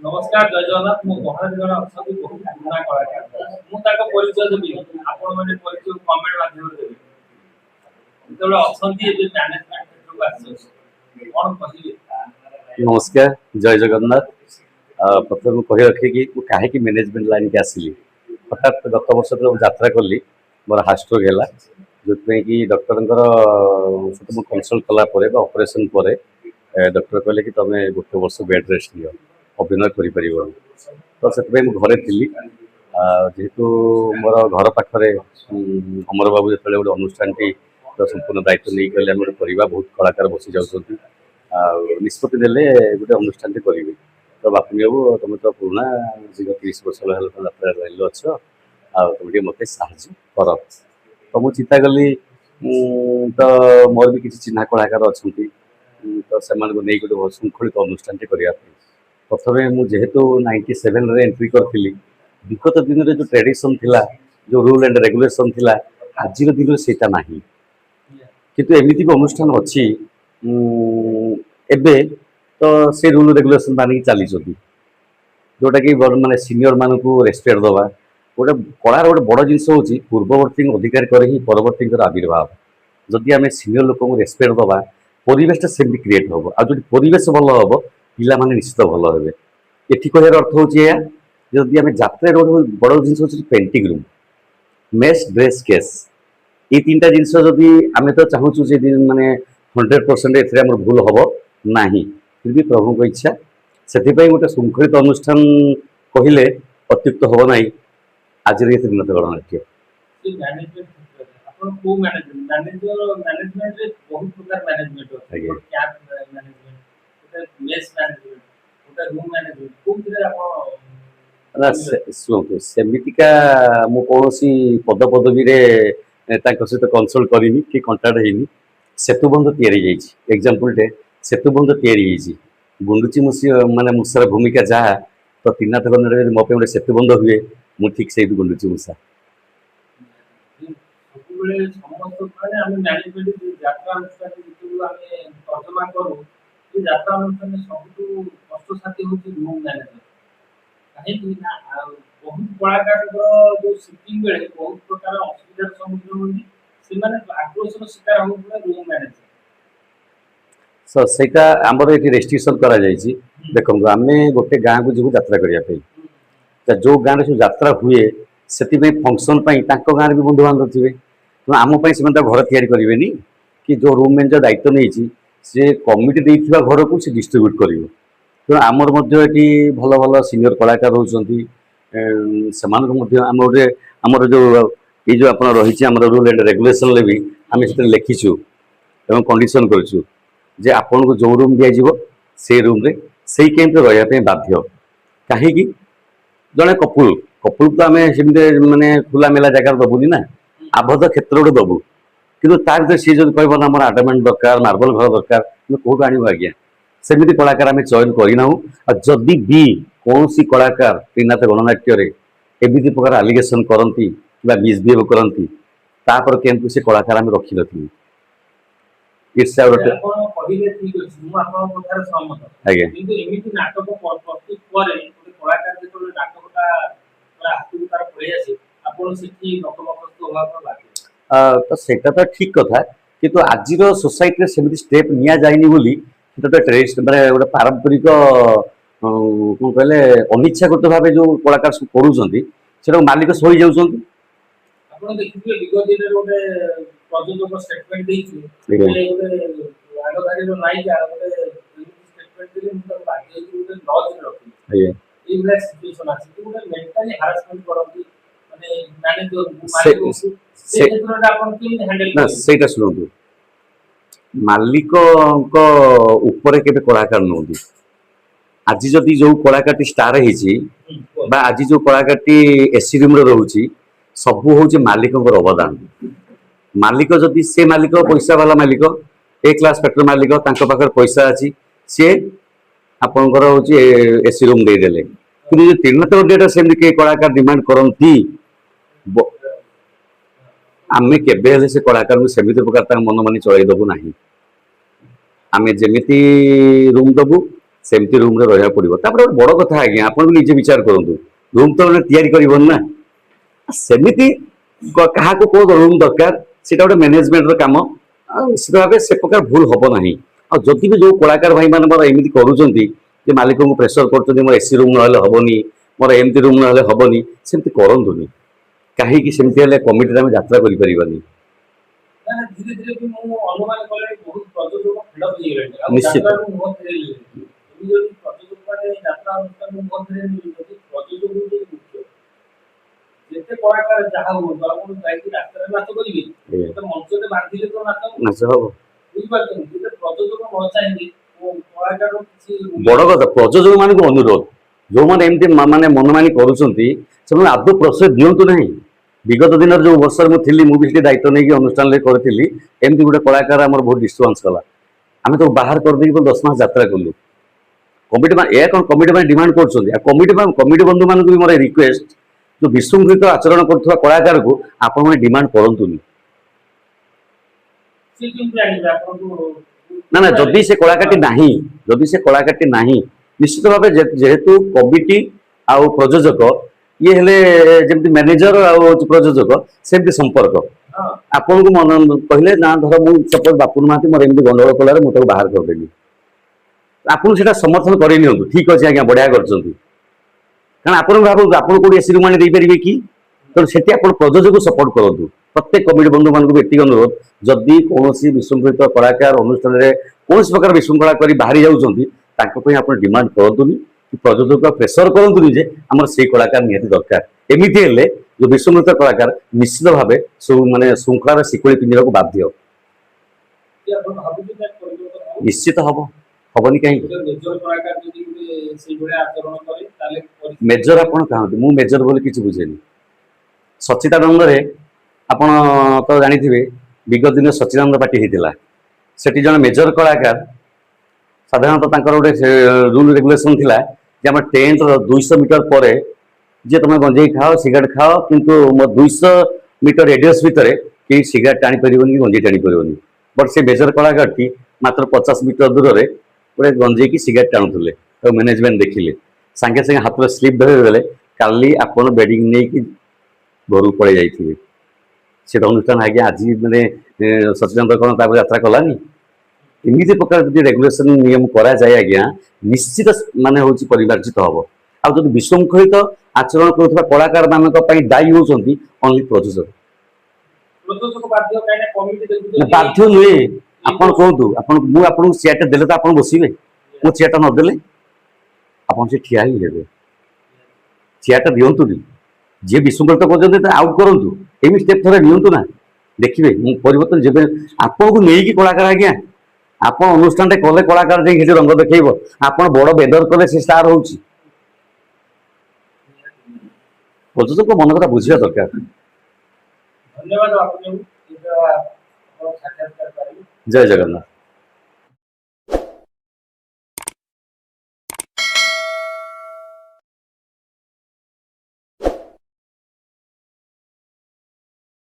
नमस्कार जय जगन्नाथ मु महाराज जन अच्छा बहुत पुराना कलाकार मु ताको परिचय देबी आपण माने परिचय कमेंट माध्यम देबी जेतबे अछंती ए मैनेजमेंट क्षेत्र को आछन कोन कहिबे। नमस्कार जय जगन्नाथ। प्रथम कही रखे कि कहीं मैनेजमेंट लाइन के आसिली हठात गत वर्ष जो यात्रा कली मोर हार्ट स्ट्रोक है जो कि डॉक्टर सहित कनसल्ट कलापर ऑपरेशन पर डॉक्टर कहले कि तुम गोटे वर्ष बेड रेस्ट लियो अभिनय कर तो से घरे थी जेहेतु मोर घर पाखे अमर बाबू जो गोटे अनुष्ठान टी संपूर्ण दायित्व नहीं कले गोटे करवा बहुत कलाकार बसी जाऊँच निष्पत्ति देले गोटे अनुष्ठान करी तो बापी बाबू तुम तो पुराना दीर्घ 30 वर्ष यात्रा लाइन अच्छ तुम मत साहय कर तो मुझे चिंता कली तो मोर भी किसी चिन्ह कलाकार अच्छा तो से नहीं गोटे श्रृंखलित अनुष्ठान करने प्रथम मुझेतु 97 एंट्री करी विगत दिन में जो ट्रेडिशन थिला जो रूल एंड रेगुलेशन थिला आज दिन से ना किंतु एमती भी अनुष्ठान अच्छी एबे तो से रूल रेगुलेशन मानिक चली जोटा कि माने सीनियर मान को रेस्पेक्ट दवा गोटे कलार गोटे बड़ जिन हूँ पूर्ववर्ती अधिकार कर ही परवर्ती आविर्भाव जदि आम सीनियर लोक रेस्पेक्ट दवा परिवेशटा सेमती क्रिएट हम आ जो परिवेश भल हम पिला माने निश्चित भल हे ये कहर अर्थ हूँ जदि आम जात्रा गोटे बड़ जिन हूँ painting room mess dress case ये 3टा जिनस जदि आम तो चाहूँ माने 100% ए भूल हम ना फिर भी प्रभु को इच्छा से गोटे श्रृंखलित अनुष्ठान कहले अत्युक्त हम ना आज त्रिनाथ गणनाट्य आपण को मैनेजमेंट मैनेजमेंट रे बहुत प्रकार मैनेजमेंट होता है कैंप मैनेजमेंट होता है मेस मैनेजमेंट होता है रूम मैनेजमेंट कोन तरह आपण ना सुनतु सेमितिका मु कौनसी पद पदवी रे सहित कनसल्ट करी कि कंटाक्ट होनी सेतुबंध या एग्जांपल टे सेतुबंध या गुंडुची मुसी माने मुसार भूमिका जहाँ तो त्रिनाथ गणनाट्य मो गोटे सेतुबंध हुए मुझे ठीक से गुंडुची मुसा सबुबले समस्त माने हम मैनेजमेंट यात्रा अनुष्ठान जेतु आमे तर्जमा करू ये यात्रा अनुष्ठान सबटु कष्ट साथी होची रूम मैनेजमेंट काहे कि ना बहुत कलाकार जो शिफ्टिंग बेले बहुत प्रकार असुविधार सम्मुखीन होती से माने आक्रोशर शिकार हो रूम मैनेजमेंट सो सेटा आमर ये रेस्ट्रिक्शन करा जायछि देखो आम गोटे गाँव को जीव यात्रा करने जो गाँव सब यात्रा हुए से फंक्शन गाँव भी बंधु बांधव थे तो आमपाई से घर तैयारी करेंगे कि जो रूम मैनेजर दायित्व नहीं सी कमिटी देथिबा घर को सी डिस्ट्रीब्यूट कर तो आमर ये भल भल सीनियर कलाकार होती आम गोटे आमर जो ये जो आप रही रूल एंड रेगुलेशन भी आम से लिखीचु एवं कंडीशन करूँ जे आपन को जो रूम दिज्व से रूम रे से कैंप रही बाध्य कहीं जड़े कपुल कपुल तो आम माने खुला मेला जगार दबुनि ना आबद्ध क्षेत्र गोटे दबु कि भर सी जो कह आम आडमेंट दरकार मार्बल घर दरकार कौटू आणव आज्ञा सेमती कलाकार आम चयन करना जदि भी कौन कलाकार त्रिनाथ गणनाट्य एमती प्रकार आलिगेसन करती मिसबिहेव करती कैंप से कलाकार आम रखी नी ईर्ष्या गोटे पहिले ठीक अछि मु आपन कथार सहमत आज्ञा किंतु एमिति नाटक प्रस्तुत करे गोटे कलाकार जेतले नाटकटा पूरा हाथु तार पळे आसे आपन सेठी नतमस्तक होवा पर लागे तो सेटा तो ठीक कथा किंतु आजिर सोसाइटी सेमती स्टेप निया जाइनी बोली तो ट्रेडिशनल माने गोटे पारंपरिक कोन कहले अनिच्छागत भाव जो कलाकार सब करूछंती सेटा मालिक सही जाउछंती आपण देखिबे विगत दिन गोटे प्रयोजक स्टेटमेंट देइछि गोटे आगधारी रो नायिका गोटे स्टेटमेंट देले मुझे लागे कि गोटे लॉज रखी ई ब्लैक सिचुएशन अछि कि गोटे मेंटली हैरेसमेंट करंती माने मैनेजर मालिक से क्षेत्रटा आपण कि हैंडल ना सेटा सुनंतु मालिक को ऊपर केबे कलाकार नोंदी आज जदि जो कलाकार स्टार होती आज जो कलाकार एसी रूम रोचे सबू हूँ मालिक अवदान मालिक जदि से मालिक पैसा वाला मालिक ए क्लास पेट्रोल मालिक पाखे पैसा अच्छी सी आपंकर हूँ एसी रूम देदेले कि त्रिनाथ गणनाट्य सेमती कलाकार डिमांड करती आम के से कलाकार को सेमती प्रकार मन मानी चल दबू ना आम जमी रूम दबू सेमती रूम रे रहा पड़ो तापर बड़ कथा आज्ञा आपन निजे विचार करूँ रूम तो तैयारी करबन ना सेमिति क्या कौ रूम दरकार सीटा गोटे मैनेजमेंट काम निश्चित भाव से प्रकार भूल हम ना आदि भी जो कलाकार भाई मैंने एमती कर मालिक को प्रेसर कर मोर एसी रूम ना हेनी मोर एमती रूम ना हेनी सेमती करतुनि कहीं सेमती कमिटी आम यात्रा करें धीरे धीरे भी मु अनुमान कले बहुत प्रयोजक फेडअप हो गले आ निश्चित। यात्रा को मुह फेरे जो प्रयोजक माने यात्रा अनुष्ठान को मुह फेरे जो प्रयोजक जो मुख्य जेते कलाकार जहाँ हो आपण जाई रास्ता रे नाच करिवे तो मंच रे बांधिले तो नाच हम बुझ पाछन जे प्रयोजक न चाहिए वो कलाकार किसी बड़ कथा प्रयोजक मान अनुरोध जो मैंने एमती माने मनमानी करुँच आदौ प्रश्रय दिंतु ना विगत दिन जो वर्ष मुझे मुझे दायित्व नहीं अनुष्ठान करी एमती गोटे कलाकार आम बहुत डिस्टर्बांस कला आम तो बाहर कर 10 मास यात्रा कलु कमिटी या कौन कमिटी मैंने डिमांड कमिटी बंधु मान भी मोर रिक्वेस्ट जो विशृंखलित आचरण कर कलाकार को आपण डिमांड करूँ से किन जानिबे आपण को ना ना जदि से कलाकार नहीं जदि से कलाकार नहीं निश्चित भाव जेहेतु कमिटी आउ प्रयोजक ये हेले जमी मैनेजर आउ प्रयोजक सेमती संपर्क हां आपन को मन कहले ना धर मु सपोज बापुन माती मोर एमती गंडगोल कलार मुझे बाहर करदेली आपन से समर्थन कर ठीक अच्छे आज्ञा बढ़िया कर कारण आपन भाव आपन कौट एसी रूम आनी पारे कि तो से प्रयोजक को सपोर्ट करूँ प्रत्येक कमिटी बंधु मान भी एति अनुरोध जदि कौन विशृंखलित कलाकार अनुष्ठान में कौन प्रकार विशृंखला कर बाहरी जाऊँगी आप डिमांड करूँ कि प्रयोजक प्रेसर करूँ जे आम से कलाकार निहती दरकार एमती हेले जो विशृंखलित कलाकार निश्चित भाव सब माने श्रृंखलार शिकड़ी पिंधे को बाध्य कि आपण भाबुची that प्रयोजक निश्चित हम हेनी कहीं मेजर कलाकार जदि से भले आचरण करे ताले मेजर आपड़ कहते मु मेजर बोली किसी बुझेनि सच्चिदानंद आपण तो जानी विगत दिन सच्चिदानंद पार्टी होता से जन मेजर कलाकार साधारणतः गोटे रूल रेगुलेशन थिला जे आम टेंट 200 मीटर पर जे तुम गंजे खाओ सिगरेट खाओ किंतु मो 200 मीटर रेडियस भितर कहीं सिगरेट टाणी पारे कि गंजे टाणी पारे बट से मेजर कलाकार टी मात्र 50 मीटर दूर में गोटे गंजे की सिगरेट टाणुले तो मैनेजमेंट देखिले सांगे सांगे हाथ में स्लीप धरदेले काली आपण बेडिंग नहीं घर पड़े जाइए से अनुष्ठान आज्ञा आज मैंने सचिदानंद कौन यात्रा कलानी एमती प्रकार जो रेगुलेशन नियम करा जाए आज्ञा निश्चित माने हूँ परिमार्जित हम आ जो विशृंखलित आचरण करुवा कलाकार मान दायी होती ओनली प्रयोजक प्रयोजक बाध्य काहे कमिटी देखु बाध्य नुहे आपन कहतु आपन चेयर देले तो आप बसवे मो चेयर नदेले आप ठिया ही हे चेयर दिंतु जी विशृंखलित कर आउट करूँ एम स्टेप थे नियंतु ना देखिए परिवर्तन जब आपन को नहीं कलाकार आज्ञा आप अनुष्ठान कले कलाकार जो रंग देखेब आप बड़ बेदर कले से स्टार हो प्रयोजक मन कथा बुझा दरकार धन्यवाद आपको साक्षात्कार जय जगन्नाथ।